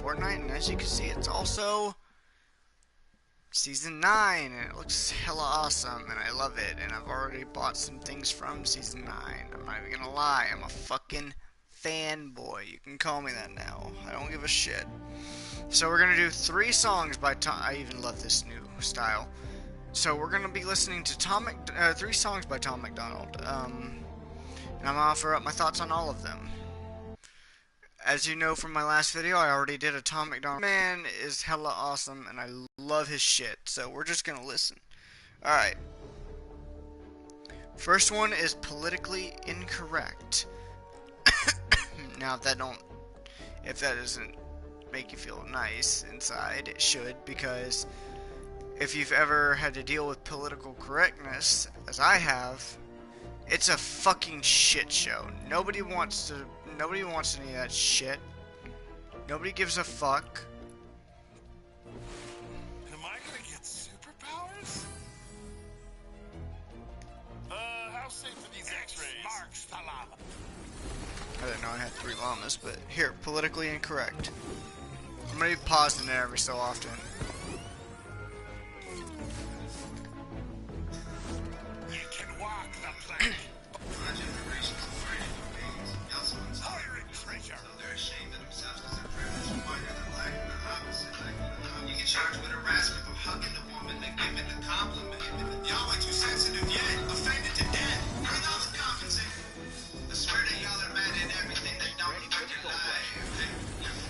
Fortnite, and as you can see, it's also Season 9, and it looks hella awesome, and I love it, and I've already bought some things from Season 9. I'm not even gonna lie, I'm a fucking fanboy. You can call me that now. I don't give a shit. So we're gonna do 3 songs by Tom. I even love this new style. So we're gonna be listening to 3 songs by Tom McDonald. And I'm gonna offer up my thoughts on all of them. As you know from my last video, I already did a Tom McDonald. Man is hella awesome, and I love his shit. So we're just gonna listen. All right. First one is Politically Incorrect. Now, if that doesn't make you feel nice inside, it should, because if you've ever had to deal with political correctness, as I have, it's a fucking shit show. Nobody wants any of that shit. Nobody gives a fuck. Am I gonna get superpowers? How safe are these X-rays? Marks the lava. I didn't know I had 3 llamas, but here, Politically Incorrect. I'm gonna be pausing it every so often. You can walk the plank. Hiring treasure. They're ashamed of themselves because they're privileged and whiter than black and the opposite. You get charged with harassment for hugging the woman and giving the compliment. Y'all are too sensitive yet, offended to death. Are those compensated? I swear that y'all are mad at everything that don't affect your life.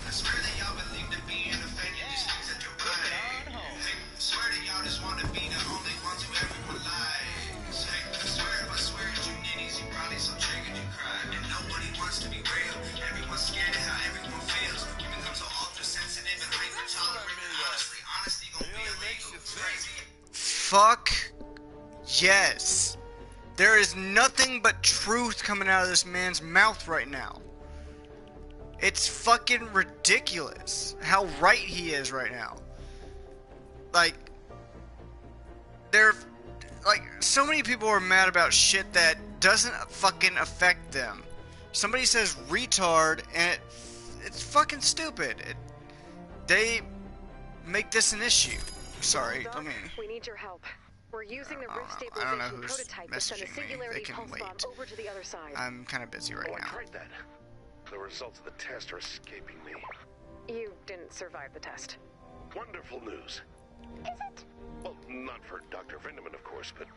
I swear that y'all believe that being offended is things that you're right. I swear that y'all just want to be the only ones who everyone lies. I swear at you nitties, you probably so triggered you cry. And nobody wants to be real. Everyone's scared of how everyone feels. You become so ultra sensitive and hyper tolerant. Honestly, honesty gonna be illegal. It's crazy. Fuck yes. There is nothing but truth coming out of this man's mouth right now. It's fucking ridiculous how right he is right now. Like, so many people are mad about shit that doesn't fucking affect them. Somebody says retard, and it's fucking stupid. They make this an issue. Sorry, Doc, let me... we need your help. We're using the rift I don't know stabilization who's prototype to send a messaging me. They singularity can pulse wait. bomb over to the other side. I'm kind of busy right Oh, I now. tried that. The results of the test are escaping me. You didn't survive the test. Wonderful news. Is it? Well, not for Dr. Vindeman, of course, but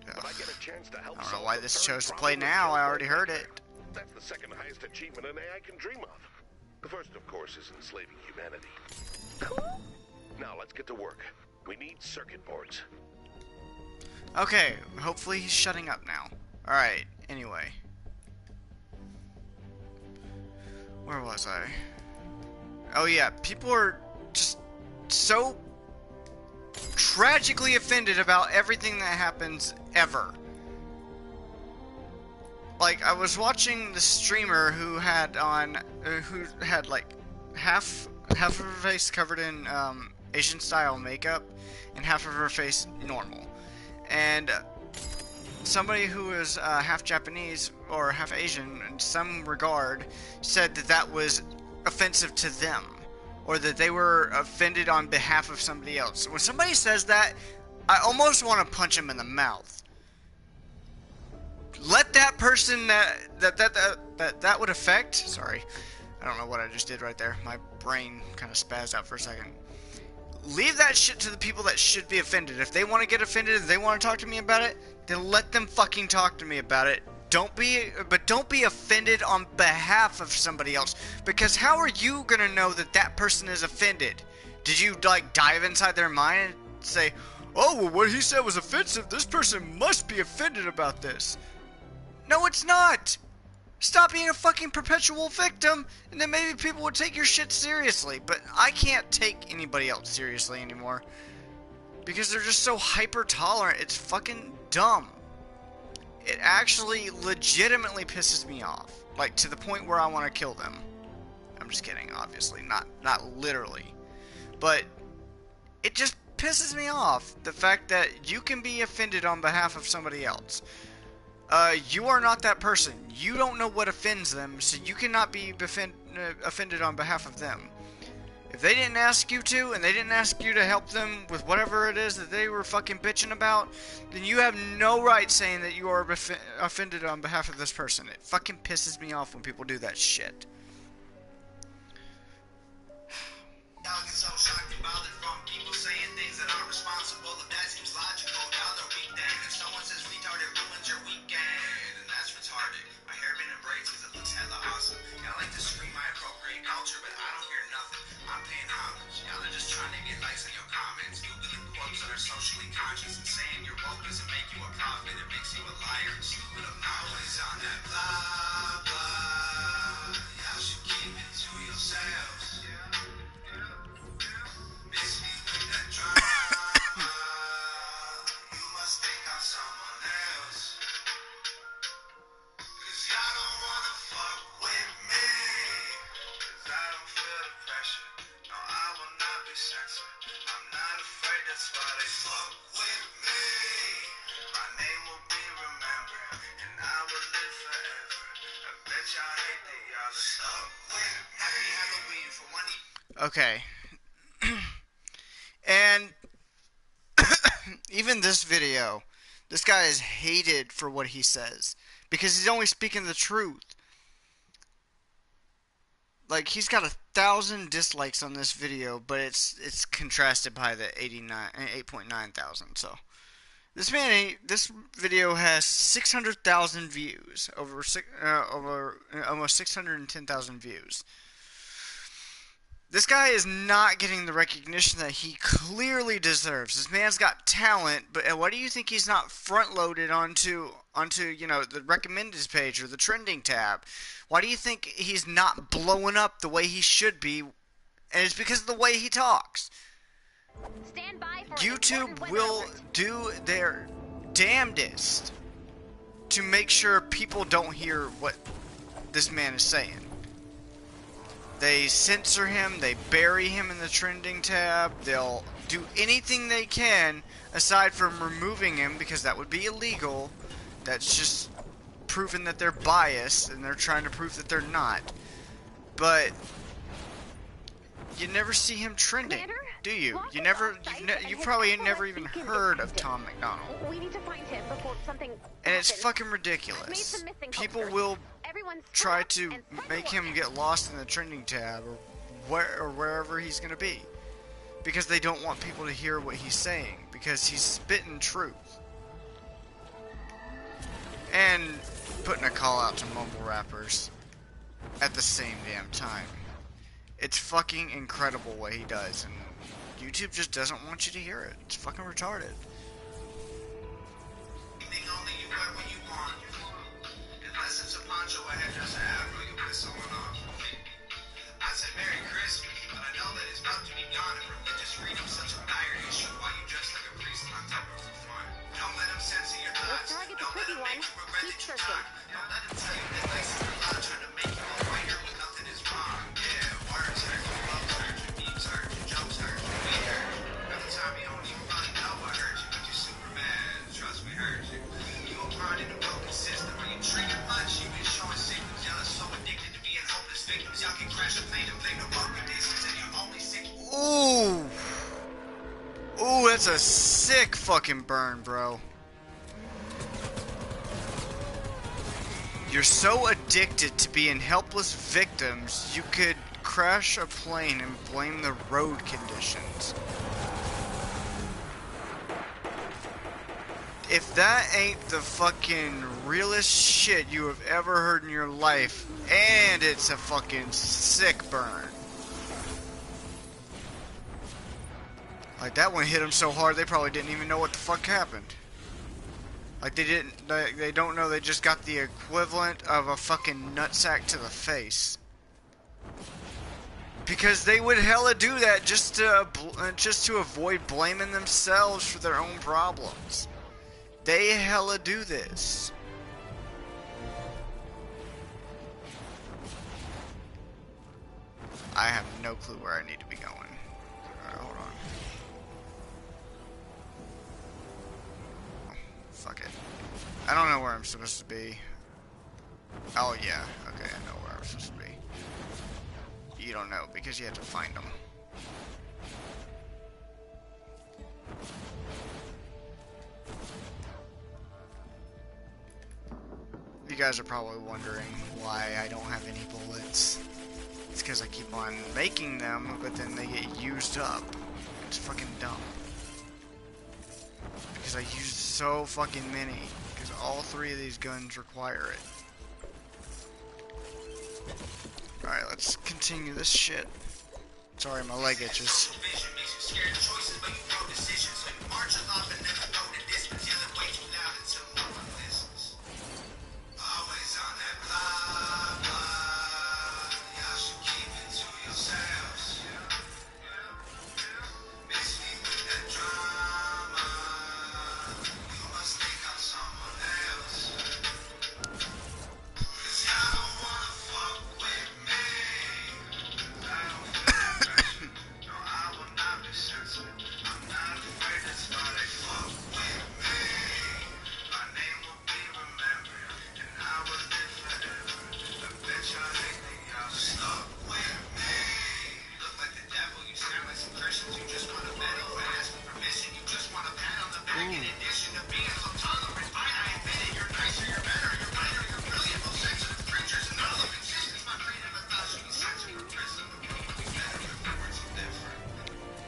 I get a chance to help. I don't know solve why the this third chose to problem play with now. I Joe already heard Nightmare. it. That's the second highest achievement an AI can dream of. The first, of course, is enslaving humanity. Cool. Now, let's get to work. We need circuit boards. Okay, hopefully he's shutting up now. Alright, anyway. Where was I? Oh yeah, people are just so tragically offended about everything that happens ever. Like, I was watching the streamer who had like half of her face covered in Asian style makeup and half of her face normal. And somebody who was half Japanese or half Asian in some regard said that that was offensive to them, or that they were offended on behalf of somebody else. When somebody says that, I almost want to punch him in the mouth. Let that person that would affect. Sorry, I don't know what I just did right there. My brain kind of spazzed out for a second. Leave that shit to the people that should be offended. If they want to get offended, if they want to talk to me about it, then let them fucking talk to me about it. Don't be offended on behalf of somebody else. Because how are you gonna know that that person is offended? Did you like dive inside their mind and say, "Oh, well, what he said was offensive. This person must be offended about this." No, it's not. Stop being a fucking perpetual victim, and then maybe people would take your shit seriously. But I can't take anybody else seriously anymore, because they're just so hyper tolerant. It's fucking dumb. It actually legitimately pisses me off, like to the point where I want to kill them. I'm just kidding, obviously, not literally, but it just pisses me off, the fact that you can be offended on behalf of somebody else. You are not that person. You don't know what offends them, so you cannot be offended on behalf of them. If they didn't ask you to, and they didn't ask you to help them with whatever it is that they were fucking bitching about, then you have no right saying that you are offended on behalf of this person. It fucking pisses me off when people do that shit. Y'all get so shocked and bothered from people saying things that aren't responsible. If that seems logical, y'all are weak then. If someone says retard, it ruins your weekend. And that's retarded. My hair been in braids because it looks hella awesome. Y'all like to scream I appropriate culture, but I don't hear nothing. I'm paying homage. Y'all are just trying to get likes on your comments. Googling quotes that are socially conscious and saying you're woke doesn't make you a prophet. It makes you a liar and stupid. I'm always on that blah, blah. Y'all should keep it to yourselves. Miss me with that drama. You must think I'm someone else. Cause y'all don't wanna fuck with me. Cause I don't feel the pressure. No, I will not be censored. I'm not afraid, that's why they fuck with me. My name will be remembered, and I will live forever. I bet y'all hate that y'all are stuck with me. Happy Halloween for one. Okay. And even this video, this guy is hated for what he says because he's only speaking the truth. Like, he's got 1,000 dislikes on this video, but it's contrasted by the 8.9 thousand. So this video has 600,000 views, over almost 610,000 views. This guy is not getting the recognition that he clearly deserves. This man's got talent, but why do you think he's not front-loaded onto you know, the recommended page or the trending tab? Why do you think he's not blowing up the way he should be? And it's because of the way he talks. Stand by for YouTube will do their damnedest to make sure people don't hear what this man is saying. They censor him, they bury him in the trending tab, they'll do anything they can aside from removing him because that would be illegal. That's just proving that they're biased and they're trying to prove that they're not. But you never see him trending, Commander? do you? Lock You is never, off-site you and his probably SOS never even beacon is heard of active. Tom McDonald. We need to find him before something And it's happens. fucking I've made ridiculous. some missing People posters. will Everyone try stop to and spread make the him word. get lost in the trending tab or wherever he's gonna be, because they don't want people to hear what he's saying, because he's spitting truth and putting a call out to mumble rappers at the same damn time. It's fucking incredible what he does, and YouTube just doesn't want you to hear it. It's fucking retarded. Anything only you wear when you want. Unless it's a poncho, a headdress, an afro, you piss someone off. I said Merry Christmas, but I know that it's about to be gone if religious freedom's such a dire issue. Why you dress like a priest in October for fun? Don't let them censor your thoughts. target the Don't let tricky them make one. you regret Keep that you searching. tried. Don't let them tell you that life's a lot trying to make you a fighter when nothing is wrong. Yeah, words hurt, love hurt, memes hurt, jokes hurt, we hurt. Every time you don't even really know what hurt you, but you're super mad. Trust me, hurt you. You a pawn in a broken system. Are you triggered much? You've been showing symptoms. Y'all are so addicted to being hopeless victims. Y'all can crash a plane and blame the road conditions, and you're only sick. Ooh. Ooh, that's a sick fucking burn, bro. You're so addicted to being helpless victims, you could crash a plane and blame the road conditions. If that ain't the fucking realest shit you have ever heard in your life, and it's a fucking sick burn. Like, that one hit them so hard they probably didn't even know what the fuck happened. Like, they don't know they just got the equivalent of a fucking nutsack to the face. Because they would hella do that just to avoid blaming themselves for their own problems. They hella do this. I have no clue where I need to be going. Alright, hold on. Oh, fuck it. I don't know where I'm supposed to be. Oh yeah, okay, I know where I'm supposed to be. You don't know, because you have to find them. guys are probably wondering why I don't have any bullets. It's because I keep on making them, but then they get used up. It's fucking dumb. Because I used so fucking many. Because all 3 of these guns require it. Alright, let's continue this shit. Sorry, my leg itches.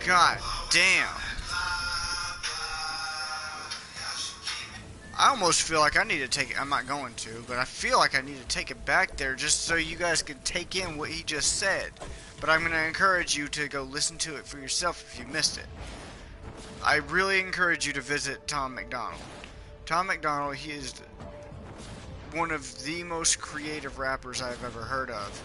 God damn. I almost feel like I need to take it. I'm not going to, but I feel like I need to take it back there just so you guys can take in what he just said. But I'm going to encourage you to go listen to it for yourself if you missed it. I really encourage you to visit Tom McDonald. Tom McDonald, he is one of the most creative rappers I've ever heard of.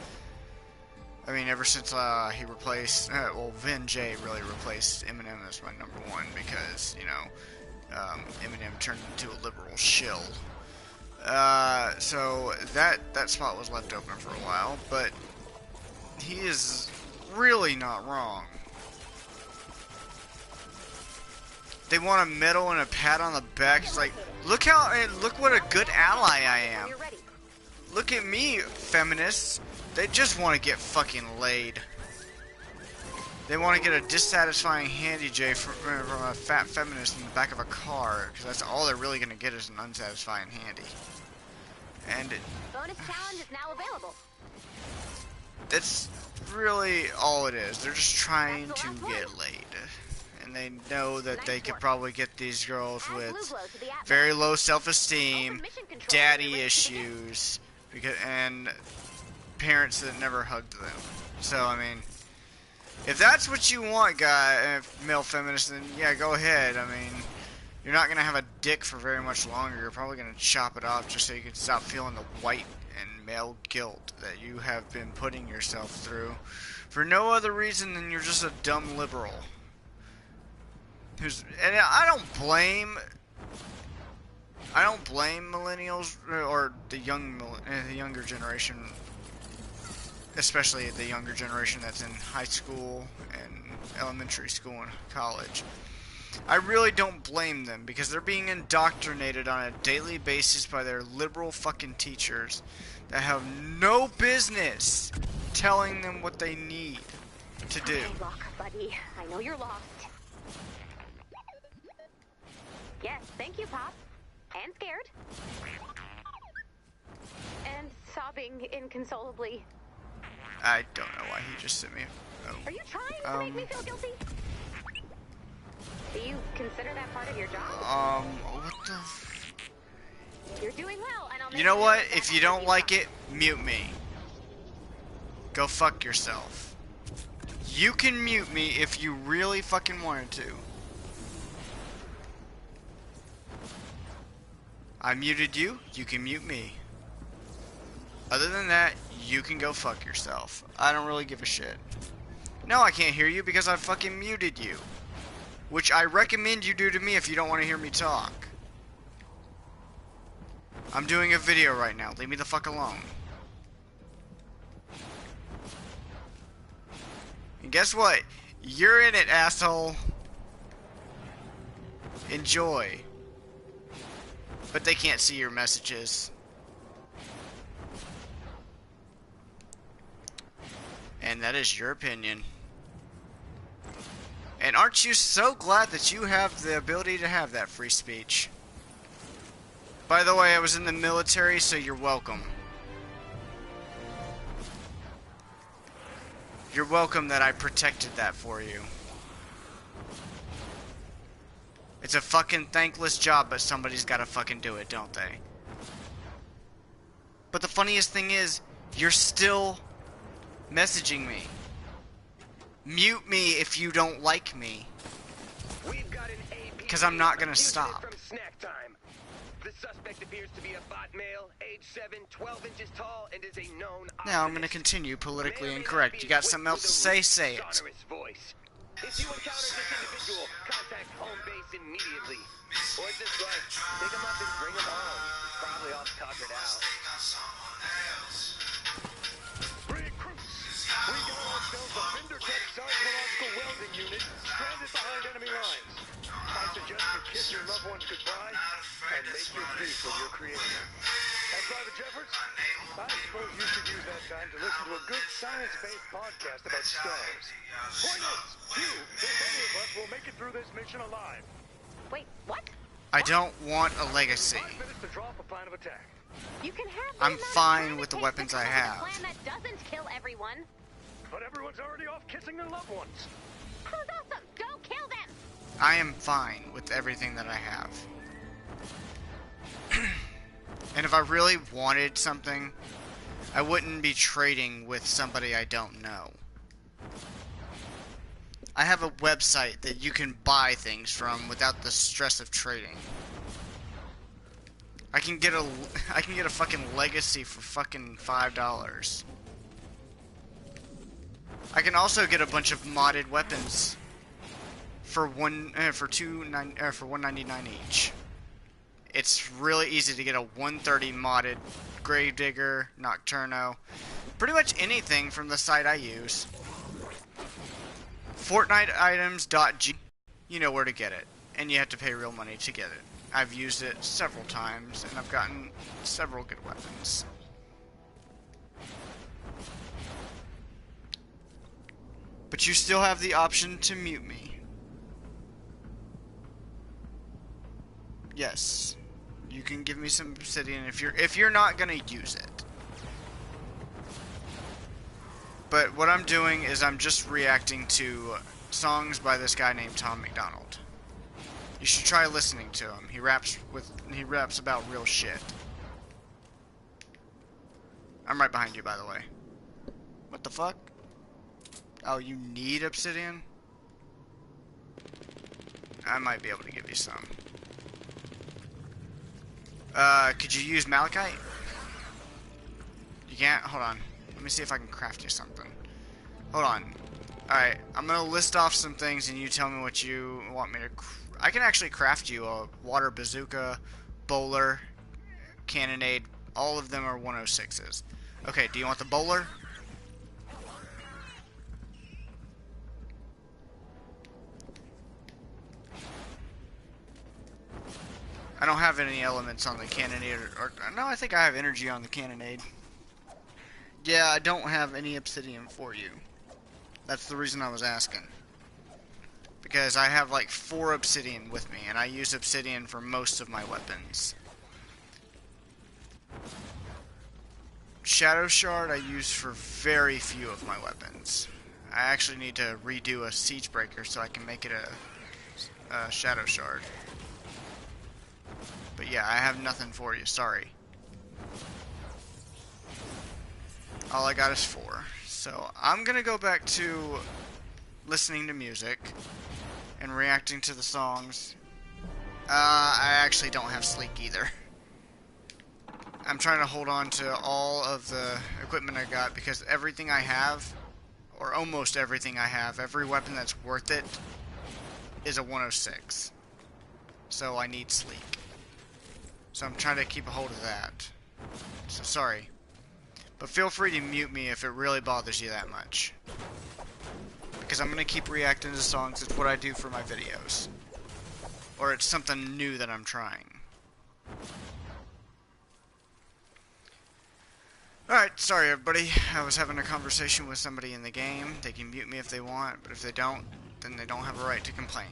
I mean, ever since he replaced, well, Vin J really replaced Eminem as my number 1 because, you know, Eminem turned into a liberal shill. So that spot was left open for a while, but he is really not wrong. They want a medal and a pat on the back. It's like, look what a good ally I am. Look at me, feminists. They just want to get fucking laid. They want to get a dissatisfying handy J from a fat feminist in the back of a car, because that's all they're really going to get is an unsatisfying handy. And bonus challenge is now available. That's really all it is. They're just trying to get laid. And they know that they could probably get these girls with very low self-esteem, daddy issues, and parents that never hugged them. So, I mean, if that's what you want, male feminist, then yeah, go ahead. I mean, you're not going to have a dick for very much longer. You're probably going to chop it off just so you can stop feeling the white and male guilt that you have been putting yourself through for no other reason than you're just a dumb liberal. And I don't blame millennials or the younger generation, especially the younger generation that's in high school and elementary school and college. I really don't blame them because they're being indoctrinated on a daily basis by their liberal fucking teachers that have no business telling them what they need to do. Okay, look, buddy. I know you're lost. Yes, thank you, Pop. And scared. And sobbing inconsolably. I don't know why he just sent me. Oh. Are you trying to make me feel guilty? Do you consider that part of your job? What the? You're doing well, and I'll make You know what? that If you don't like it, mute me. Go fuck yourself. You can mute me if you really fucking wanted to. I muted you, you can mute me. Other than that, you can go fuck yourself. I don't really give a shit. No, I can't hear you because I fucking muted you. Which I recommend you do to me if you don't want to hear me talk. I'm doing a video right now. Leave me the fuck alone. And guess what? You're in it, asshole. Enjoy. But they can't see your messages. And that is your opinion. And aren't you so glad that you have the ability to have that free speech? By the way, I was in the military, so you're welcome. You're welcome that I protected that for you. It's a fucking thankless job, but somebody's gotta fucking do it, don't they? But the funniest thing is, you're still messaging me. Mute me if you don't like me. Because I'm not gonna stop. The suspect appears to be a bot male, age 7, 12 inches tall, and is a known Now I'm gonna continue politically incorrect. You got something else to say? Say it. Voice. If you encounter this individual, contact home base immediately. Or just like, pick him up and bring him home. He's probably all tuckered out. Recruits! We got ourselves a Vindertech seismological welding unit stranded behind enemy lines. I suggest you kiss your loved ones goodbye and make your peace with your creator. And Private Jeffords, I suppose you should use that time to listen to a good science-based podcast about stars. Point is, you, if any of us, will make it through this mission alive. Wait, what? I don't want a legacy. 5 minutes to draw up a plan of attack. You can have I'm the amount of fine time with it the takes weapons to I come up with a have. plan that doesn't kill everyone. But everyone's already off kissing their loved ones. Who's awesome? Go kill them! I am fine with everything that I have. And if I really wanted something, I wouldn't be trading with somebody I don't know. I have a website that you can buy things from without the stress of trading. I can get a fucking legacy for fucking $5. I can also get a bunch of modded weapons for $1.99 each. It's really easy to get a 130 modded Gravedigger, Nocturno, pretty much anything from the site I use. FortniteItems.g, you know where to get it, and you have to pay real money to get it. I've used it several times, and I've gotten several good weapons. But you still have the option to mute me. Yes, you can give me some obsidian if you're not gonna use it. But what I'm doing is I'm just reacting to songs by this guy named McDonald. You should try listening to him. He raps about real shit. I'm right behind you, by the way. What the fuck? Oh, you need obsidian? I might be able to give you some. Could you use malachite? You can't? Hold on. Let me see if I can craft you something. Hold on. Alright, I'm gonna list off some things and you tell me what you want me to... I can actually craft you a water bazooka, bowler, cannonade. All of them are 106s. Okay, do you want the bowler? I don't have any elements on the cannonade, or no, I think I have energy on the cannonade. Yeah, I don't have any obsidian for you. That's the reason I was asking. Because I have like 4 obsidian with me, and I use obsidian for most of my weapons. Shadow Shard I use for very few of my weapons. I actually need to redo a Siege Breaker so I can make it a Shadow Shard. But yeah, I have nothing for you, sorry. All I got is 4. So I'm gonna go back to listening to music and reacting to the songs. I actually don't have Sleek either. I'm trying to hold on to all of the equipment I got because everything I have, or almost everything I have, every weapon that's worth it is a 106. So I need Sleek. So I'm trying to keep a hold of that. So sorry. But feel free to mute me if it really bothers you that much. Because I'm going to keep reacting to songs. It's what I do for my videos. Or it's something new that I'm trying. Alright, sorry everybody. I was having a conversation with somebody in the game. They can mute me if they want, but if they don't, then they don't have a right to complain.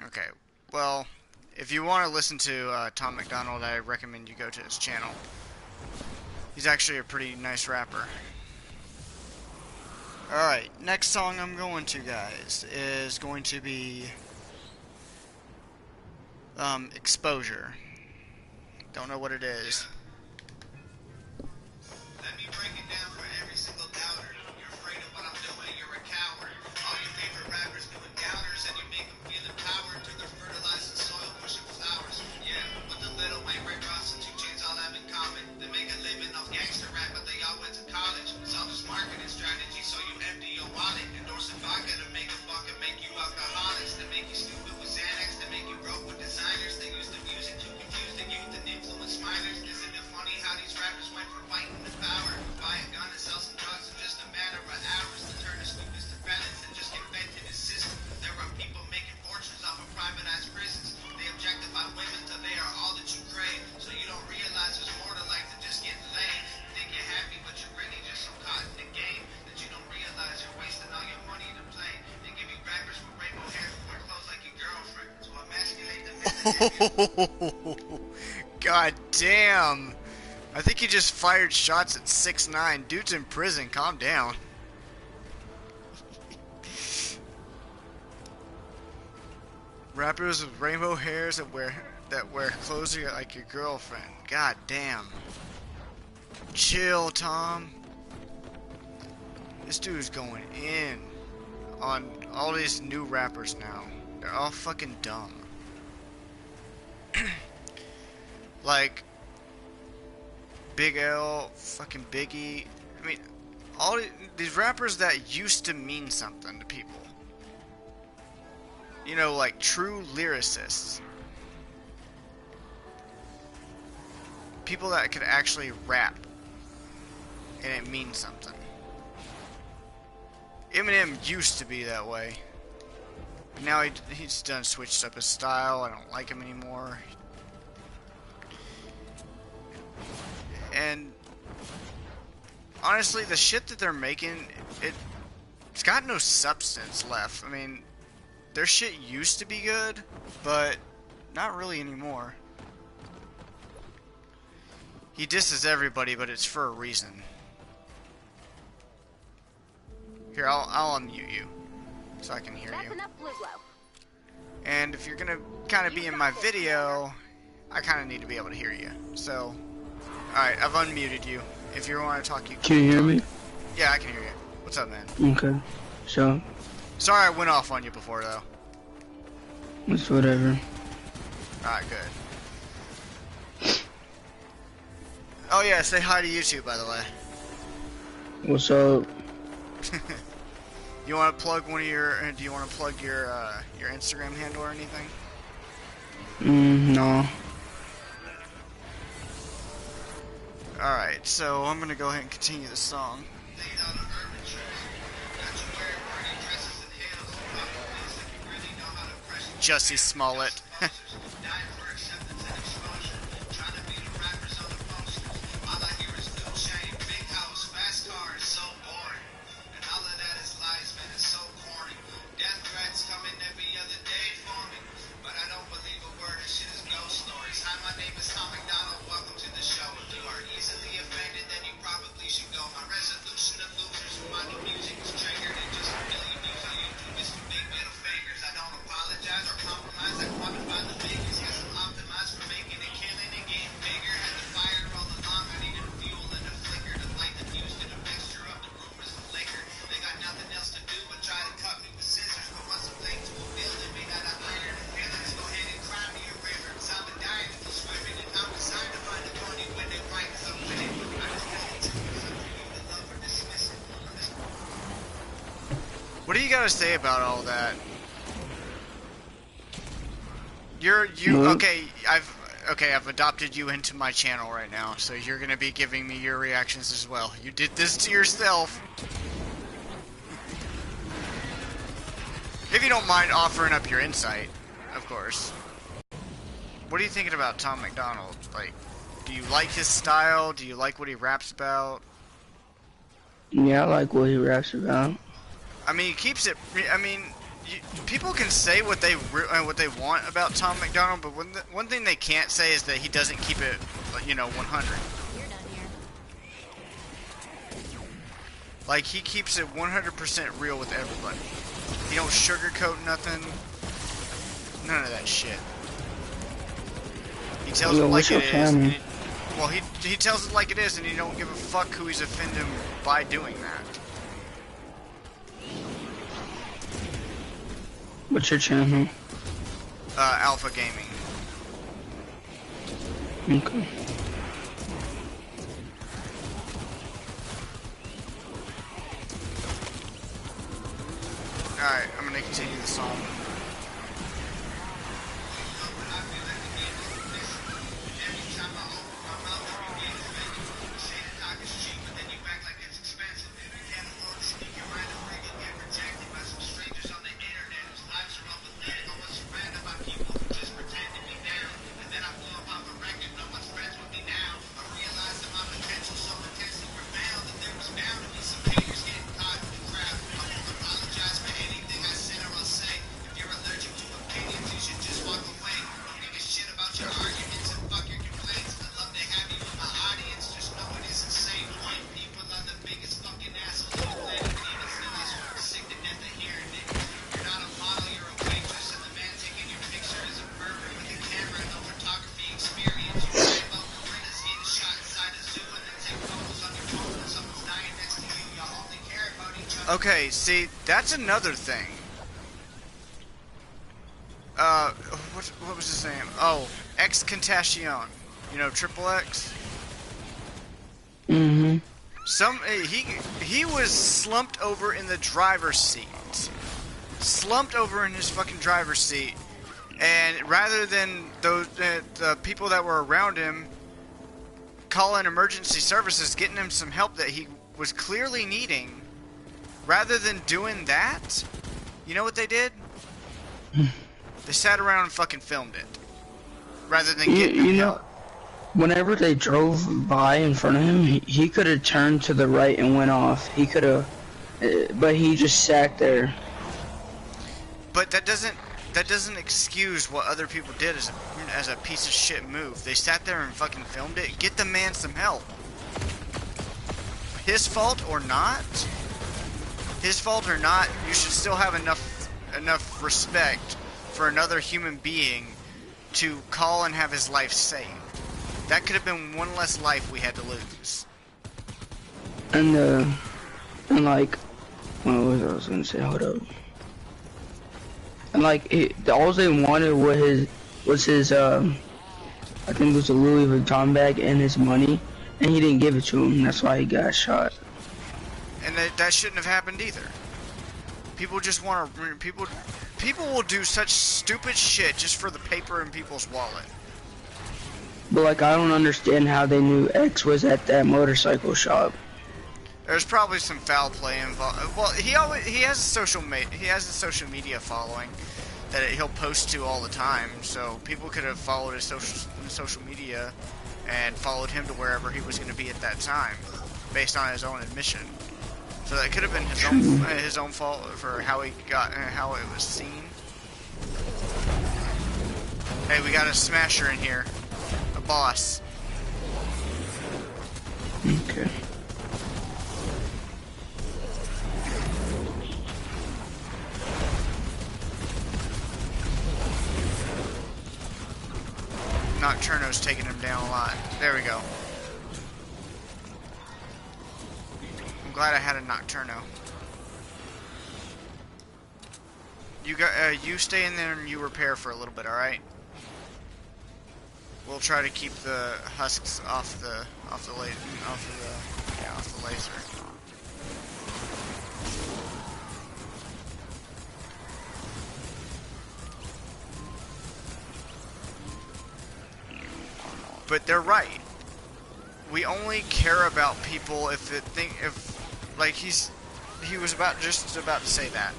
Okay, well, if you want to listen to Tom McDonald, I recommend you go to his channel. He's actually a pretty nice rapper. Alright, next song I'm going to, guys, is going to be Exposure. Don't know what it is. Let me break it down for every single doubter. You're afraid of what I'm doing, you're a coward. All your favorite rappers doing downers, and you make them feel empowered. Till they're fertilizing soil, pushing flowers. Yeah, but the little Wayne Ray Ross and 2 Chainz all have in common. They make a living off gangster rap, but they all went to college. It's all just marketing strategy, so you empty your wallet. Endorsing vodka to make a buck and make you alcoholics. They make you stupid with Xanax, they make you broke with designers. They use the music to confuse the youth and influence minors. Isn't it funny how these rappers went from fighting the power, buy a gun and sell some drugs in just a matter of hours, to turn the students to felons and just get fed to the system. There are people making fortunes off of privatized prisons. They objectify women till they are all that you crave, so you don't realize there's more to life than just getting laid. You think you're happy, but you're really just so caught in the game that you don't realize you're wasting all your money to play. They give you rappers with rainbow hair who wear clothes like your girlfriend to emasculate the men. God damn. I think he just fired shots at 6'9". Dude's in prison. Calm down. Rappers with rainbow hairs that wear clothes like your girlfriend. God damn. Chill, Tom. This dude's going in on all these new rappers now. They're all fucking dumb. Like Big L, fucking Biggie. I mean, all these rappers that used to mean something to people. You know, like true lyricists. People that could actually rap and it means something. Eminem used to be that way. But now he's done switched up his style. I don't like him anymore. And honestly, the shit that they're making, it's got no substance left. I mean, their shit used to be good, but not really anymore. He disses everybody, but it's for a reason. Here, I'll unmute you so I can hear you. That's enough blue glow. And if you're gonna kind of be in my video, I kind of need to be able to hear you. So, alright, I've unmuted you. If you want to talk, you can you hear me? Yeah, I can hear you. What's up, man? Okay. So, sorry I went off on you before, though. it's whatever. Alright, good. Oh yeah, say hi to YouTube, by the way. What's up? You want to plug one of your? Do you want to plug your Instagram handle or anything? No. All right, so I'm gonna go ahead and continue the song. Jussie Smollett. What do you gotta say about all that? Okay, I've adopted you into my channel right now, so you're gonna be giving me your reactions as well. You did this to yourself. If you don't mind offering up your insight, of course. What are you thinking about Tom McDonald? Like, do you like his style? Do you like what he raps about? Yeah, I like what he raps about. I mean, he keeps it. I mean, people can say what they want about Tom McDonald, but one thing they can't say is that he doesn't keep it, 100. Like, he keeps it 100% real with everybody. He don't sugarcoat nothing. None of that shit. He tells it like it is. Well, he tells it like it is, and he don't give a fuck who he's offending by doing that. What's your channel? Alpha Gaming. Okay. Alright, I'm gonna continue the song. Okay, see, that's another thing. What was his name? Oh, X Contagion. You know, Triple X? Mm-hmm. He was slumped over in the driver's seat. Slumped over in his fucking driver's seat. And rather than the people that were around him calling emergency services, getting him some help that he was clearly needing, rather than doing that, you know what they did? They sat around and fucking filmed it. Rather than getting him help. Whenever they drove by in front of him, he could have turned to the right and went off. He could have, but he just sat there. But that doesn't excuse what other people did as a piece of shit move. They sat there and fucking filmed it. Get the man some help. His fault or not, you should still have enough respect for another human being to call and have his life saved. That could have been one less life we had to lose. And like, what was I was gonna say? Hold up. And like, all they wanted was his I think it was a Louis Vuitton bag and his money, and he didn't give it to him. That's why he got shot. And that shouldn't have happened either. People just want to. People will do such stupid shit just for the paper in people's wallet. But like, I don't understand how they knew X was at that motorcycle shop. There's probably some foul play involved. Well, he has a social media following that he'll post to all the time. So people could have followed his social media and followed him to wherever he was going to be at that time, based on his own admission. So that could have been his own fault for how he got how it was seen. Hey, we got a smasher in here, a boss. Okay. Nocturno's taking him down a lot. There we go. I'm glad I had a Nocturno. You stay in there and you repair for a little bit, all right? We'll try to keep the husks off the laser. But they're right. We only care about people if he was just about to say that.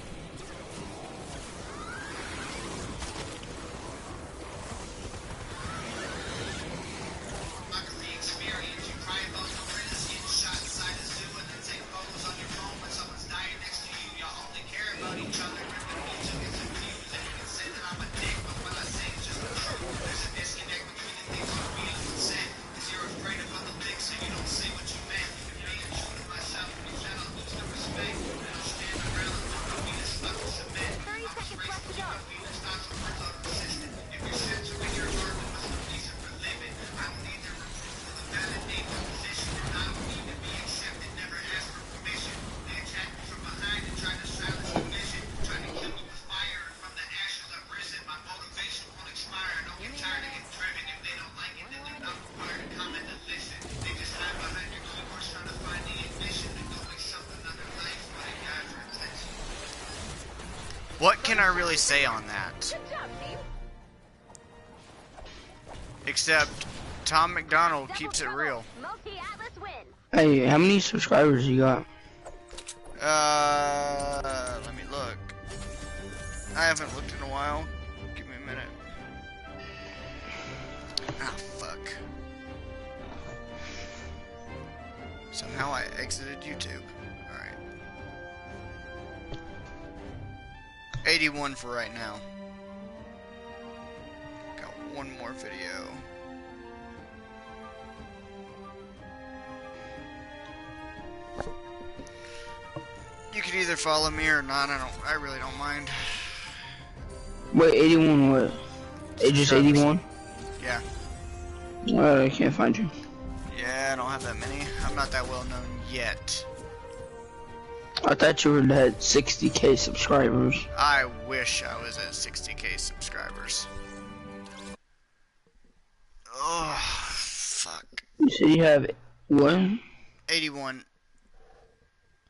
What can I really say on that? Good job, team. Except Tom McDonald keeps it real. Multi-Atlas win. Hey, how many subscribers you got? Let me look. I haven't looked in a while. Give me a minute. Ah, fuck. Somehow I exited YouTube. Alright. 81 for right now. Got one more video. You could either follow me or not. I really don't mind. Wait, 81 what? Just 81? Yeah. Well, I can't find you. Yeah, I don't have that many. I'm not that well known yet. I thought you were at 60k subscribers. I wish I was at 60k subscribers. Oh, fuck. You said you have what? 81.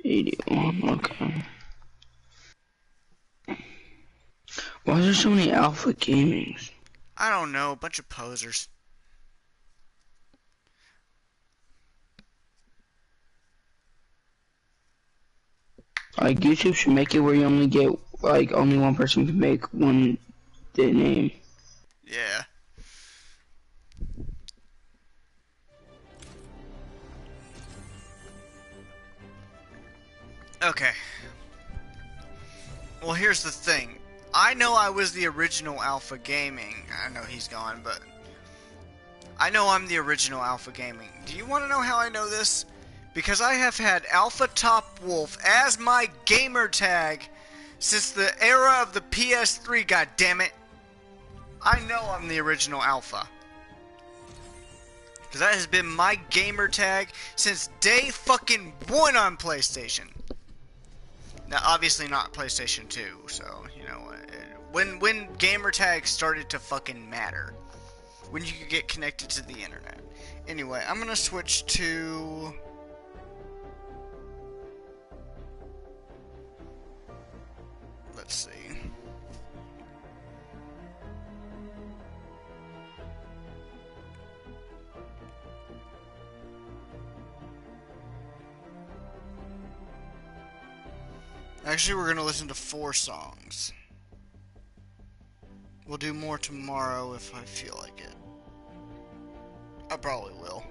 81, okay. Why is there so many alpha gamings? I don't know, a bunch of posers. Like, YouTube should make it where you only get, like, only one person can make one name. Yeah. Okay. Well, here's the thing. I know I was the original Alpha Gaming. I know he's gone, but I know I'm the original Alpha Gaming. Do you want to know how I know this? Because I have had Alpha Top Wolf as my gamer tag since the era of the PS3, goddammit. I know I'm the original Alpha. Because that has been my gamer tag since day fucking one on PlayStation. Now, obviously not PlayStation 2, so, you know, when gamer tags started to fucking matter. When you could get connected to the internet. Anyway, I'm gonna switch to... Let's see. Actually, we're gonna listen to 4 songs. We'll do more tomorrow if I feel like it. I probably will.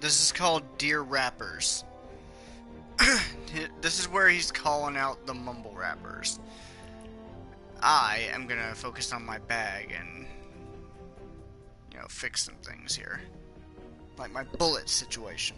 This is called Dear Rappers. This is where he's calling out the mumble rappers. I am gonna focus on my bag and, you know, fix some things here. Like my bullet situation.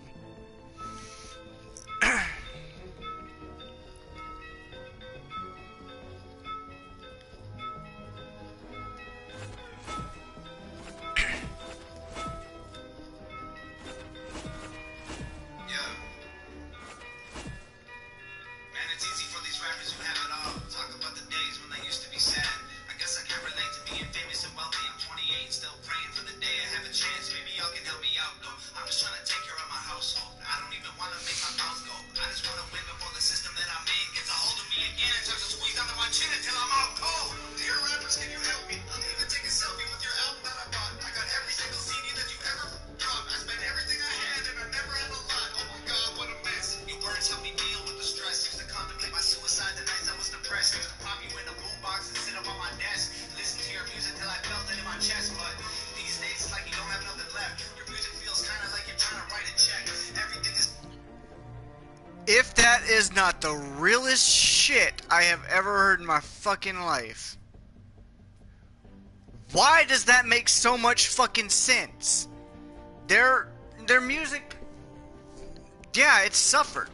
If that is not the realest shit I have ever heard in my fucking life, why does that make so much fucking sense? Their music, yeah, it's suffered.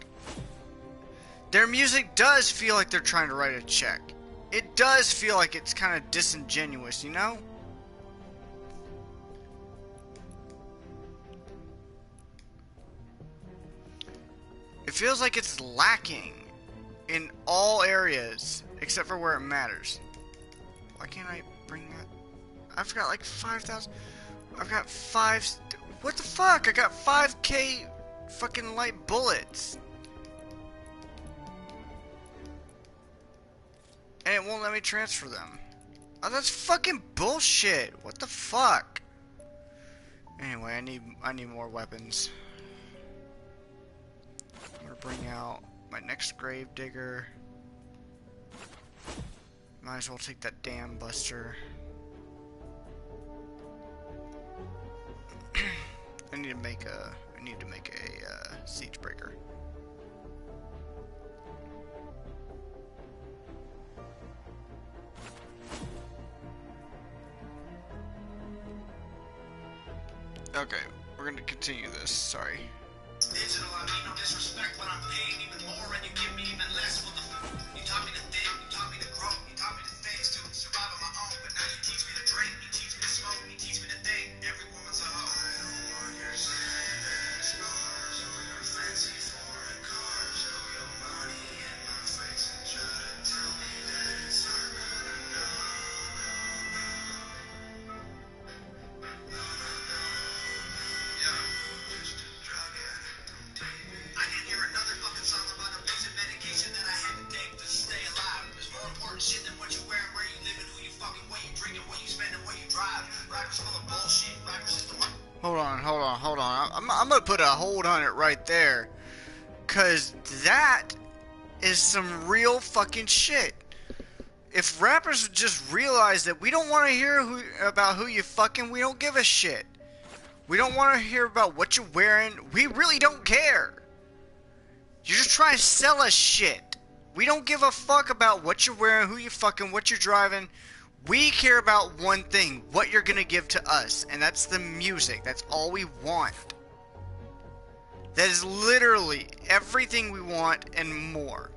Their music does feel like they're trying to write a check. It does feel like it's kind of disingenuous, you know? It feels like it's lacking in all areas except for where it matters. Why can't I bring that? I've got like 5,000. I've got 5. What the fuck? I got 5k fucking light bullets. and it won't let me transfer them. Oh, that's fucking bullshit. What the fuck? Anyway, I need more weapons. I'm gonna bring out my next grave digger. Might as well take that damn buster. I need to make a siege breaker. Okay, we're gonna continue this. Sorry. Digital, I mean, no disrespect, but I'm paying even more and you give me even less. What the fuck? You taught me to think, you taught me to grow, you taught me to things to survive on my own, but now you teach me to drink, you teach me to smoke, you teach me to think. Every woman's a hoe. I don't want your sad scars or your fancy foreign cars or your money in my face and try to tell me that it's not gonna I didn't hear another fucking song about abusing medication that I had to take to stay alive. There's more important shit than what you wear and where you live and who you fucking, what you drink and what you spend and what you drive. Rappers full of bullshit. Rappers is the one. Hold on. I'm gonna put a hold on it right there. Cause that is some real fucking shit. If rappers just realize that we don't want to hear about who you fucking, we don't give a shit. We don't want to hear about what you're wearing. We really don't care. You're just trying to sell us shit. We don't give a fuck about what you're wearing, who you fucking, what you're driving. We care about one thing, what you're gonna give to us, and that's the music. That's all we want. That is literally everything we want and more.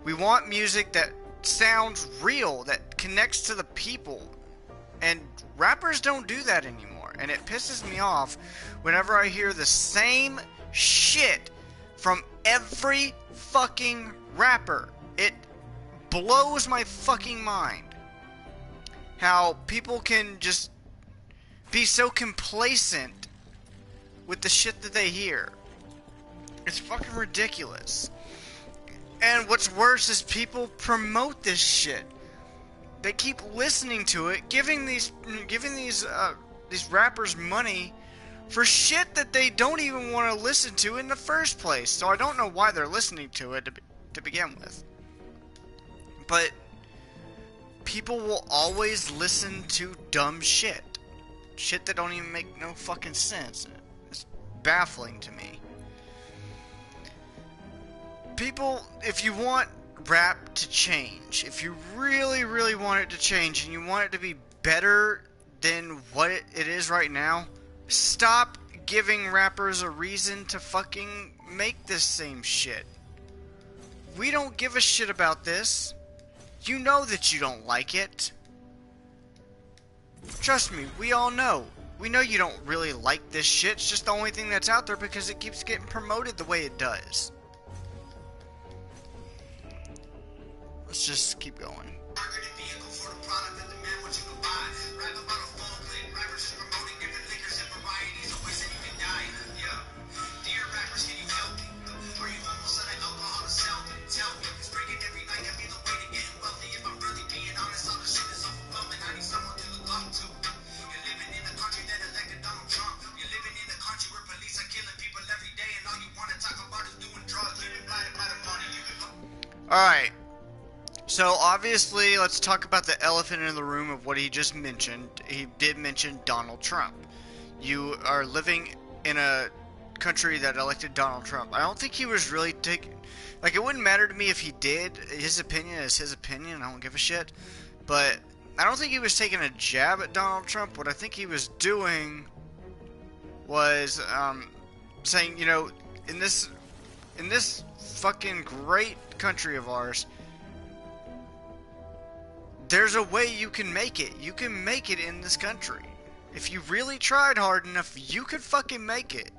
We want music that sounds real, that connects to the people. And rappers don't do that anymore. And it pisses me off whenever I hear the same shit from every fucking rapper. It blows my fucking mind. How people can just be so complacent with the shit that they hear. It's fucking ridiculous. And what's worse is people promote this shit. They keep listening to it, giving these rappers money for shit that they don't even want to listen to in the first place. So I don't know why they're listening to it to begin with. But people will always listen to dumb shit. Shit that don't even make no fucking sense. It's baffling to me. People, if you want rap to change, if you really, really want it to change and you want it to be better than what it is right now, stop giving rappers a reason to fucking make this same shit. We don't give a shit about this. You know that you don't like it. Trust me, we all know. We know you don't really like this shit. It's just the only thing that's out there because it keeps getting promoted the way it does. Let's just keep going. Marketed vehicle for the product that demand what you can buy. Rap about a phone click. Rappers is promoting different liquors and varieties of ways that you can die. Yeah. Dear rappers, can you help me? Are you almost out of alcohol to sell me? Tell me. Cause drinking every night can be the way to getting wealthy. If I'm really being honest, all this shit is overwhelming. I need someone to look up to. You're living in a country that elected Donald Trump. You're living in a country where police are killing people every day. And all you want to talk about is doing drugs. You've been blinded by the money. Alright. So obviously, let's talk about the elephant in the room of what he just mentioned. He did mention Donald Trump. You are living in a country that elected Donald Trump. I don't think he was really taking... Like, it wouldn't matter to me if he did. His opinion is his opinion. I don't give a shit. But I don't think he was taking a jab at Donald Trump. What I think he was doing was saying, you know, in this fucking great country of ours, there's a way you can make it. You can make it in this country. If you really tried hard enough, you could fucking make it.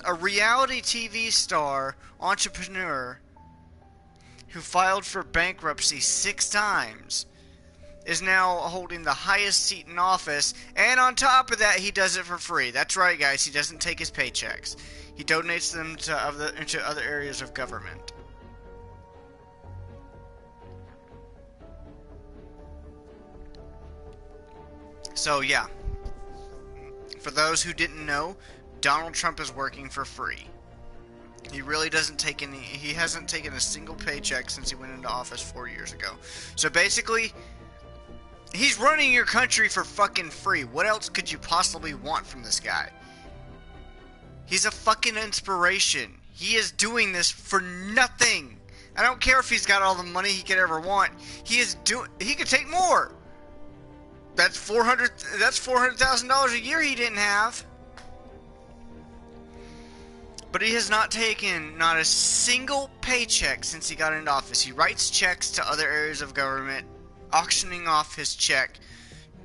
A reality TV star, entrepreneur, who filed for bankruptcy 6 times, is now holding the highest seat in office, and on top of that, he does it for free. That's right, guys. He doesn't take his paychecks. He donates them to other areas of government. So yeah, for those who didn't know, Donald Trump is working for free. He really doesn't take any, he hasn't taken a single paycheck since he went into office 4 years ago. So basically, he's running your country for fucking free. What else could you possibly want from this guy? He's a fucking inspiration. He is doing this for nothing. I don't care if he's got all the money he could ever want. He could take more. That's $400,000 a year he didn't have. But he has not taken not a single paycheck since he got into office. He writes checks to other areas of government, auctioning off his check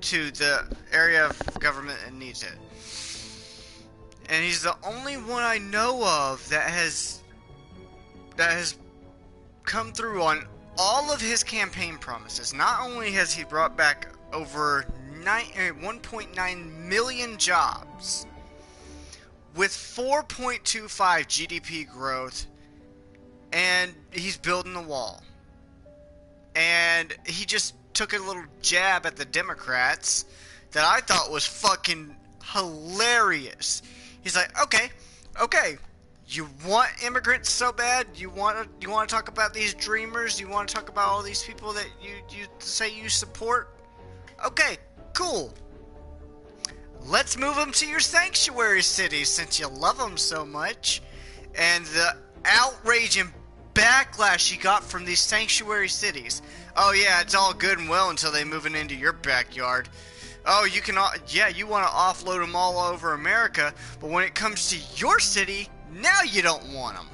to the area of government that needs it. And he's the only one I know of that has come through on all of his campaign promises. Not only has he brought back over 1.9 million jobs with 4.25 GDP growth, and he's building the wall. And he just took a little jab at the Democrats that I thought was fucking hilarious. He's like, okay, you want immigrants so bad? You want to talk about these dreamers? You want to talk about all these people that you say you support? Okay, cool. Let's move them to your sanctuary cities since you love them so much. And the outrage and backlash you got from these sanctuary cities. Oh yeah, it's all good and well until they move it into your backyard. Oh, you want to offload them all over America, but when it comes to your city, now you don't want them.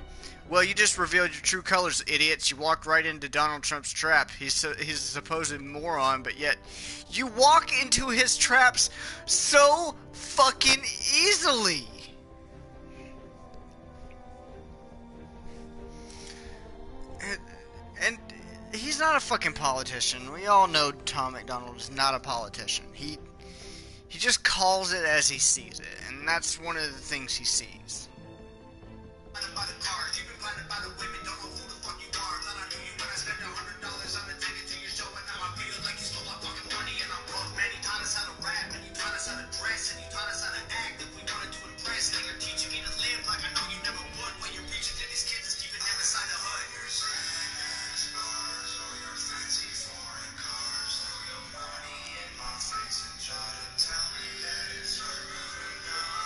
Well, you just revealed your true colors, idiots. You walked right into Donald Trump's trap. He's a supposed moron, but yet you walk into his traps so fucking easily. And he's not a fucking politician. We all know Tom McDonald is not a politician. He just calls it as he sees it, and that's one of the things he sees. By the cars, you've been blinded by the women, don't know who the fuck you are. Thought I knew you when I spent $100 on a ticket to your show, and now I feel like you stole my fucking money, and I'm broke. Man, you taught us how to rap, and you taught us how to dress, and you taught us how to act. If we wanted to impress, and you're teaching me to live like I know you never would. What you're preaching to these kids is keeping them inside the hood. Your cars, or your fancy foreign cars, throw your money in my face and try to tell me that it's over now.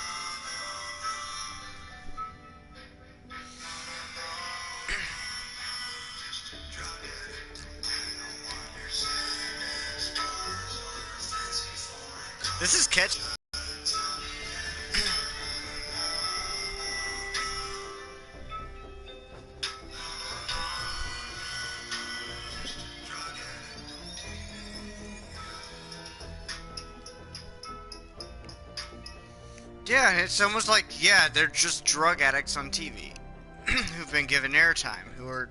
This is catchy. Yeah, it's almost like, yeah, they're just drug addicts on TV who've been given airtime, who are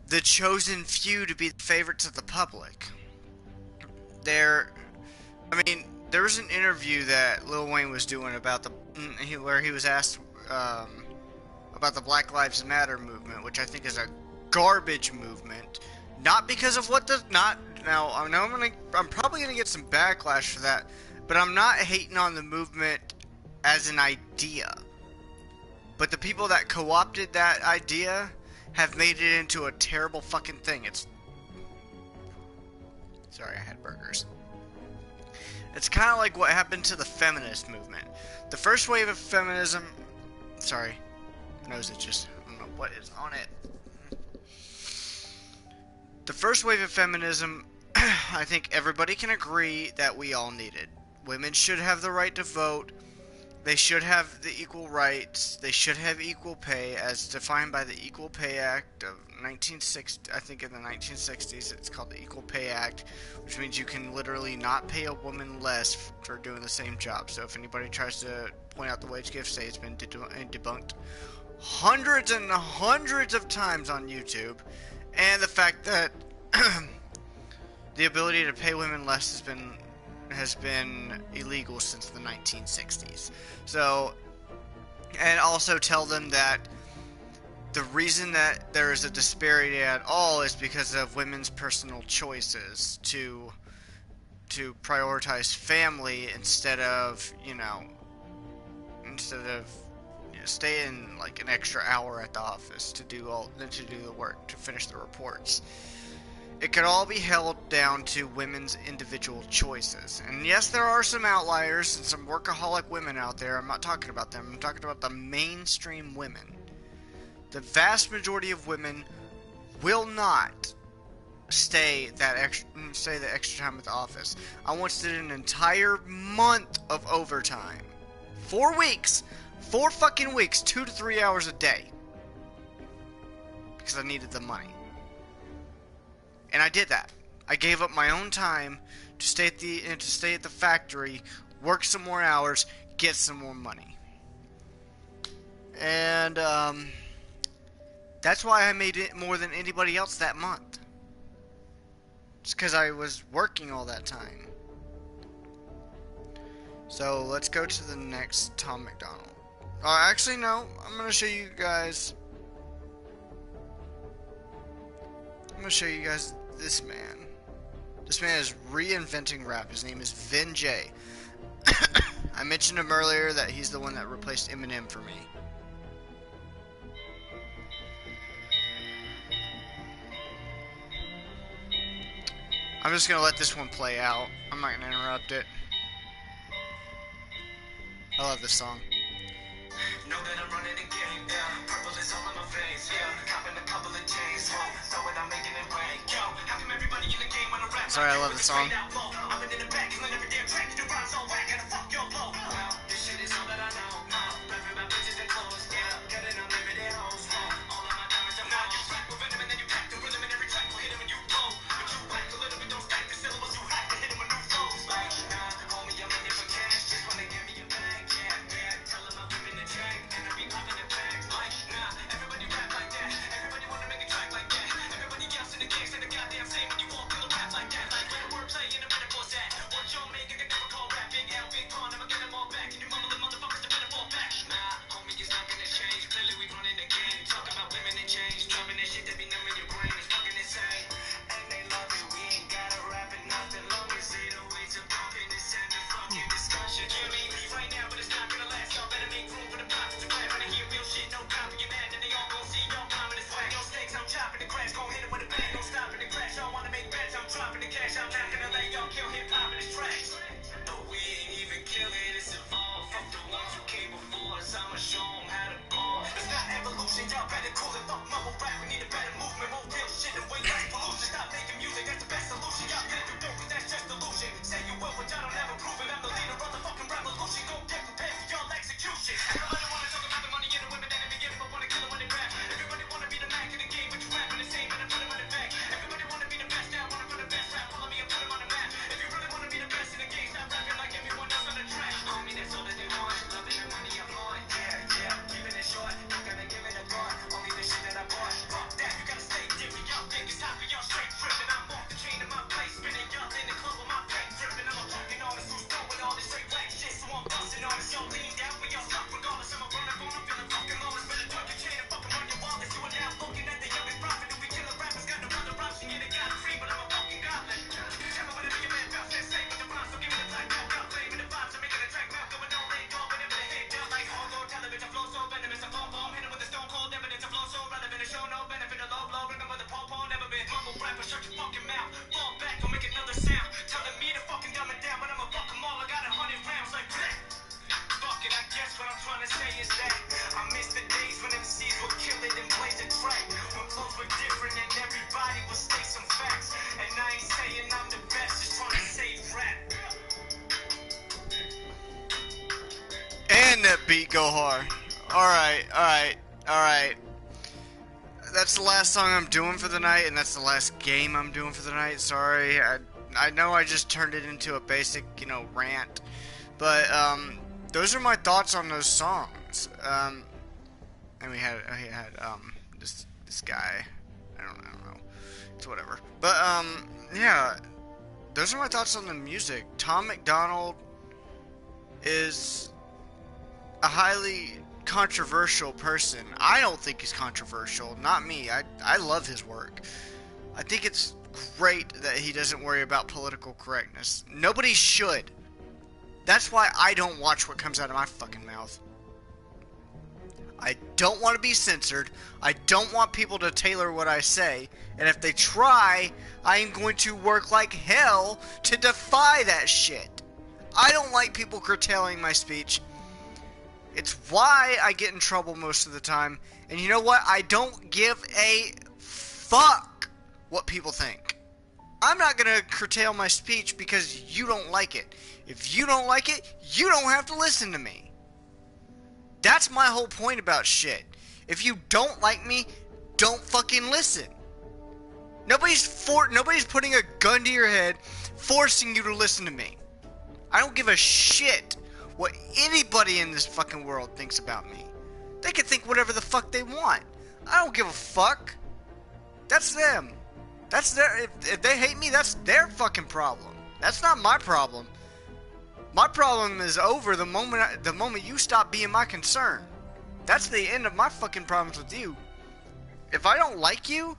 the chosen few to be the favorites of the public. There was an interview that Lil Wayne was doing about where he was asked about the Black Lives Matter movement, which I think is a garbage movement. Not because of I'm probably gonna get some backlash for that, but I'm not hating on the movement as an idea. But the people that co-opted that idea have made it into a terrible fucking thing. Sorry, I had burgers. It's kind of like what happened to the feminist movement. The first wave of feminism... Sorry. Nose itches. I don't know what is on it. The first wave of feminism, I think everybody can agree that we all needed. Women should have the right to vote. They should have the equal rights. They should have equal pay as defined by the Equal Pay Act of 1960. I think in the 1960s it's called the Equal Pay Act, which means you can literally not pay a woman less for doing the same job. So if anybody tries to point out the wage gift, say it's been debunked hundreds and hundreds of times on YouTube. And the fact that the ability to pay women less has been illegal since the 1960s. So, and also tell them that the reason that there is a disparity at all is because of women's personal choices to to prioritize family instead of staying like an extra hour at the office to do the work, to finish the reports. It could all be held down to women's individual choices. And yes, there are some outliers and some workaholic women out there. I'm not talking about them. I'm talking about the mainstream women. The vast majority of women will not stay the extra time at the office. I once did an entire month of overtime. 4 weeks. 4 fucking weeks, 2 to 3 hours a day. Because I needed the money. And I did that. I gave up my own time to stay at the factory, work some more hours, get some more money. And that's why I made it more than anybody else that month. Just because I was working all that time. So let's go to the next Tom McDonald. Actually, no. I'm going to show you guys. I'm going to show you guys this man. This man is reinventing rap. His name is Vin J. I mentioned him earlier that he's the one that replaced Eminem for me. I'm just going to let this one play out. I'm not going to interrupt it. I love this song. Know that I'm running the game, yeah. Purple is all in my veins, yeah. Copping a couple of chains, whoa. So when I'm making it rain, yo. How come everybody in the game wanna rap? Sorry, I love the song. I've been in the back, killing every damn track. The rhymes all whack, and fuck your flow. Well, this shit is all that I know. Rapping about bitches and clothes, yeah. Getting unlimited hoes, whoa. All of my diamonds are now you rap with venom and then you pack the rhythm in every track. We'll hit it when you blow. But you whack a little bit, don't stack the syllables. You have to hit it with new flows. Like, nah, homie, I'm in it for cash. Just wanna give me a bag, yeah, yeah. Tell them I'm whipping the check, and I be popping the bags. Like, nah, everybody rap like that. Everybody wanna make a track like that. Everybody else in the game say the goddamn same when you walk in the rap like that. Like, where the wordplay in the metaphor's at. What y'all make, I can never call rap. Big L, big pawn, never get them all back. And you mumble the motherfuckers to better fall back. Nah, homie, it's not gonna change. Clearly we running the game. Talking about women and change. Dropping that shit that be numbing your brain. It's fucking insane. And they love it. We ain't gotta rap it nothing long as it always a bumping. This and the fucking discussion. Hear me right now, but it's not gonna last. Y'all better make room for the pops to grab. Wanna hear real shit, no copy. Get mad, then they all gon' see y'all climbing the swag. Y'all snakes, I'm chopping the grass. Gon' hit it with a bang. Don't stop in the crash. Y'all wanna make bets, I'm dropping the cash. I'm not gonna let y'all kill hip hop in this trash. No, we ain't even kill it. It's evolved. Fuck the ones who came before us. I'ma show 'em how to ball. It's not evolution. Y'all better cool it. Fuck mumble rap. We need a better movement. More real shit and way less pollution. Stop making music. That's the best solution. Y'all better do dope, 'cause that's just illusion. Say you will, but y'all don't ever prove it. I'm the leader of the fucking revolution. Go get prepared for y'all execution. Everybody wanna talk about the money and the women that they be giving, but wanna kill it when they rap. Everybody wanna be the Mac in the game, but you rapping the same and I put them on the back. Everybody wanna be the best, now wanna put the best rap. Follow me and put them on the map. If you really wanna be the best in the game, stop rapping like everyone else on the track. Homie, that's all that they want. Loving the money I'm on. Yeah, yeah, keeping it short. Not gonna give it a thought. Only the shit that I bought. Fuck that, you gotta stay different. Y'all think it's time for y'all straight tripping. I'm off the chain in my place, spinning y'all in the club with my paint dripping. I'm a fucking artist who's done with all this straight black shit, so I'm busting on it. Y'all lean down for y'all stuck regardless. I'm a runner phone, I'm feeling fucking lawless. Better tuck your chain and fucking run your wallet. You are now looking at the youngest prophet who be killing rappers. Got no other option, yeah, they got it free, but I'm a fucking goblin. Tell me what it be, a man bounce that same with the rhymes, so give me the black belt. Got flavor the vibes, I'm making the track mouth going all day, dog, whenever the head down like hardcore television. Flow so venomous, I fall bomb, hit him with the stone cold evidence. I flow so relevant, it show no benefit, a low blow, remember the pole pole, never been humble rapper, shut your fucking mouth. Fall back, don't make another sound. Telling me to fucking dumb it down, but I'ma fuck 'em all. I got 100 rounds like that. Fuck it, I guess what I'm trying to say is that I miss the days when MCs would kill it and blaze a track. When flows were different and everybody would state some facts. And I ain't saying I'm the best, just trying to save rap. And that beat go hard. Alright, alright, alright. That's the last song I'm doing for the night, and that's the last game I'm doing for the night. Sorry, I know I just turned it into a basic, rant. But, those are my thoughts on those songs. And he had this guy. I don't know. It's whatever. But, yeah. Those are my thoughts on the music. Tom McDonald is a highly controversial person. I don't think he's controversial. Not me. I love his work. I think it's great that he doesn't worry about political correctness. Nobody should. That's why I don't watch what comes out of my fucking mouth. I don't want to be censored. I don't want people to tailor what I say. And if they try, I am going to work like hell to defy that shit. I don't like people curtailing my speech. It's why I get in trouble most of the time. And you know what? I don't give a fuck what people think. I'm not going to curtail my speech because you don't like it. If you don't like it, you don't have to listen to me. That's my whole point about shit. If you don't like me, don't fucking listen. Nobody's putting a gun to your head, forcing you to listen to me. I don't give a shit what anybody in this fucking world thinks about me. They can think whatever the fuck they want. I don't give a fuck. That's them. That's their. If they hate me, that's their fucking problem. That's not my problem. My problem is over the moment you stop being my concern. That's the end of my fucking problems with you. If I don't like you,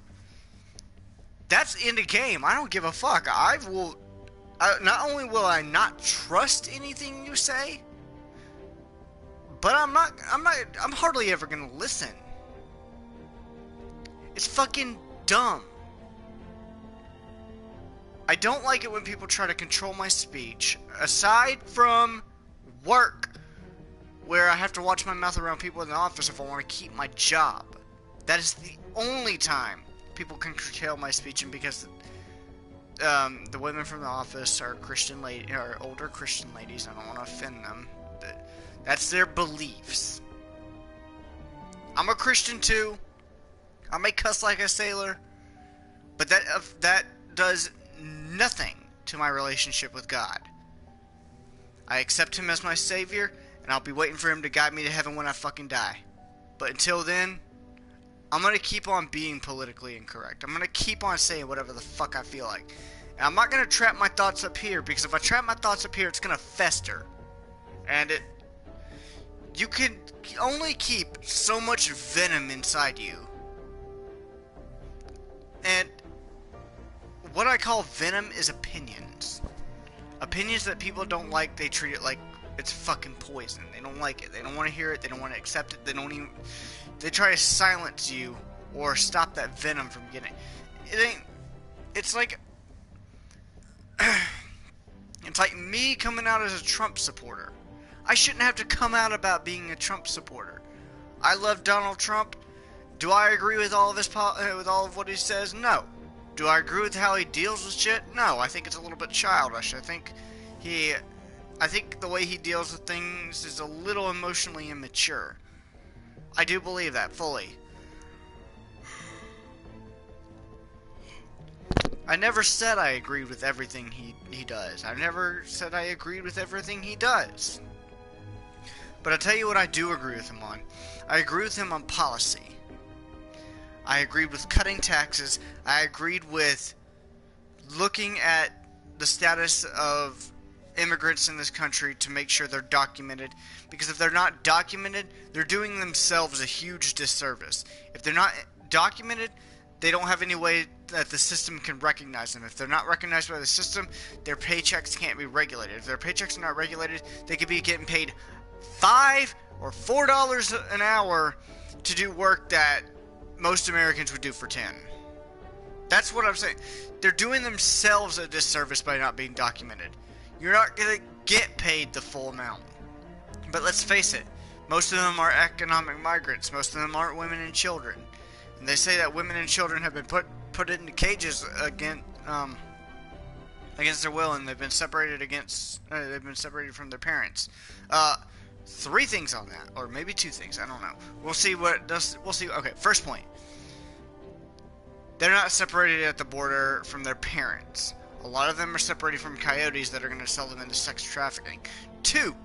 that's end of game. I don't give a fuck. Not only will I not trust anything you say, but I'm hardly ever gonna listen. It's fucking dumb. I don't like it when people try to control my speech. Aside from work, where I have to watch my mouth around people in the office if I want to keep my job. That is the only time people can curtail my speech, and because the women from the office are older Christian ladies. I don't want to offend them. That's their beliefs. I'm a Christian too. I may cuss like a sailor, but that does nothing to my relationship with God. I accept him as my savior, and I'll be waiting for him to guide me to heaven when I fucking die. But until then, I'm going to keep on being politically incorrect. I'm going to keep on saying whatever the fuck I feel like. And I'm not going to trap my thoughts up here, because if I trap my thoughts up here, it's going to fester. And you can only keep so much venom inside you. And what I call venom is opinions. Opinions that people don't like, they treat it like it's fucking poison. They don't like it. They don't want to hear it. They don't want to accept it. They try to silence you or stop that venom from getting. It's like it's like me coming out as a Trump supporter. I shouldn't have to come out about being a Trump supporter. I love Donald Trump. Do I agree with all of with all of what he says? No. Do I agree with how he deals with shit? No. I think it's a little bit childish. I think the way he deals with things is a little emotionally immature. I do believe that fully. I never said I agreed with everything he does. I never said I agreed with everything he does. But I'll tell you what I do agree with him on. I agree with him on policy. I agreed with cutting taxes. I agreed with looking at the status of immigrants in this country to make sure they're documented. Because if they're not documented, they're doing themselves a huge disservice. If they're not documented, they don't have any way that the system can recognize them. If they're not recognized by the system, their paychecks can't be regulated. If their paychecks are not regulated, they could be getting paid $5 or $4 an hour to do work that most Americans would do for 10. That's what I'm saying. They're doing themselves a disservice by not being documented. You're not going to get paid the full amount. But let's face it, most of them are economic migrants. Most of them aren't women and children. And they say that women and children have been put into cages against their will, and they've been separated from their parents. 3 things on that, or maybe 2 things. I don't know. We'll see what it does. We'll see. Okay, first point. They're not separated at the border from their parents. A lot of them are separated from coyotes that are going to sell them into sex trafficking. 2.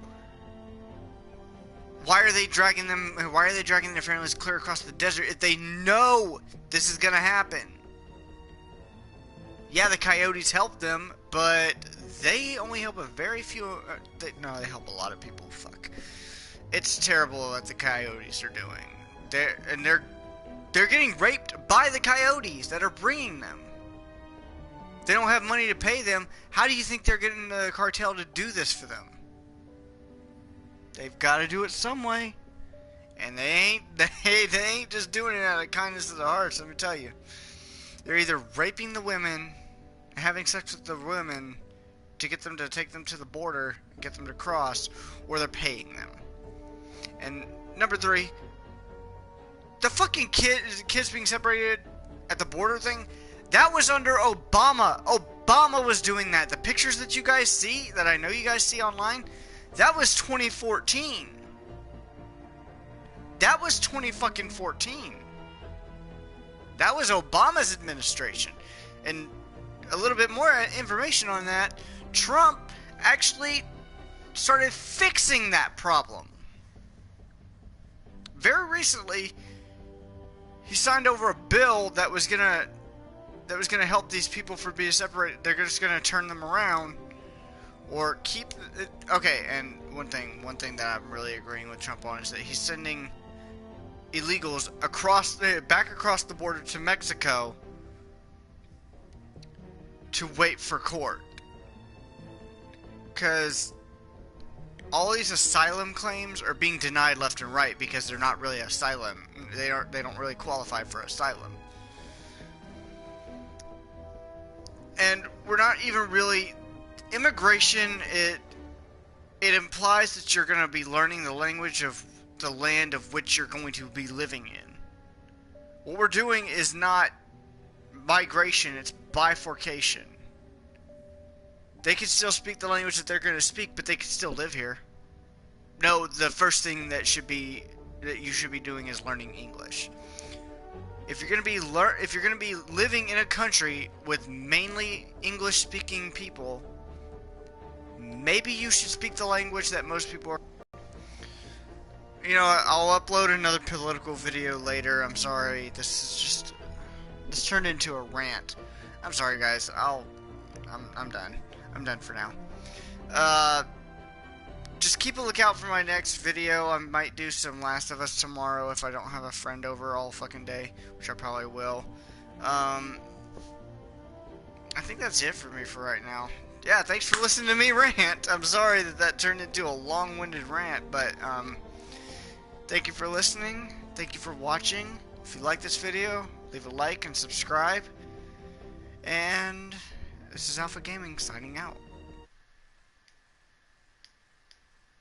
Why are they dragging their families clear across the desert if they know this is going to happen? Yeah, the coyotes help them, but they only help a very few. They help a lot of people. Fuck. It's terrible what the coyotes are doing. They're getting raped by the coyotes that are bringing them. They don't have money to pay them. How do you think they're getting the cartel to do this for them? They've got to do it some way. And they ain't just doing it out of kindness of their hearts, let me tell you. They're either raping the women, having sex with the women to get them to take them to the border, get them to cross, or they're paying them. And number 3, the fucking kids being separated at the border thing, that was under Obama. Obama was doing that. The pictures that you guys see, that I know you guys see online, that was 2014. That was 2014. That was Obama's administration. And a little bit more information on that, Trump actually started fixing that problem. Very recently, he signed over a bill that was gonna help these people from being separated. They're just gonna turn them around or keep it. Okay, and one thing that I'm really agreeing with Trump on is that he's sending illegals back across the border to Mexico to wait for court. Because all these asylum claims are being denied left and right because they're not really asylum. They don't really qualify for asylum. And we're not even really immigration. It implies that you're going to be learning the language of the land of which you're going to be living in. What we're doing is not migration, it's bifurcation. They can still speak the language that they're going to speak, but they can still live here. No, the first thing that you should be doing is learning English. If you're going to be living in a country with mainly English-speaking people, maybe you should speak the language that most people are. You know, I'll upload another political video later. I'm sorry. This turned into a rant. I'm sorry, guys. I'm done. I'm done for now. Just keep a lookout for my next video. I might do some Last of Us tomorrow if I don't have a friend over all fucking day, which I probably will. I think that's it for me for right now. Yeah, thanks for listening to me rant. I'm sorry that turned into a long-winded rant, but thank you for listening. Thank you for watching. If you like this video, leave a like and subscribe. And this is Alpha Gaming signing out.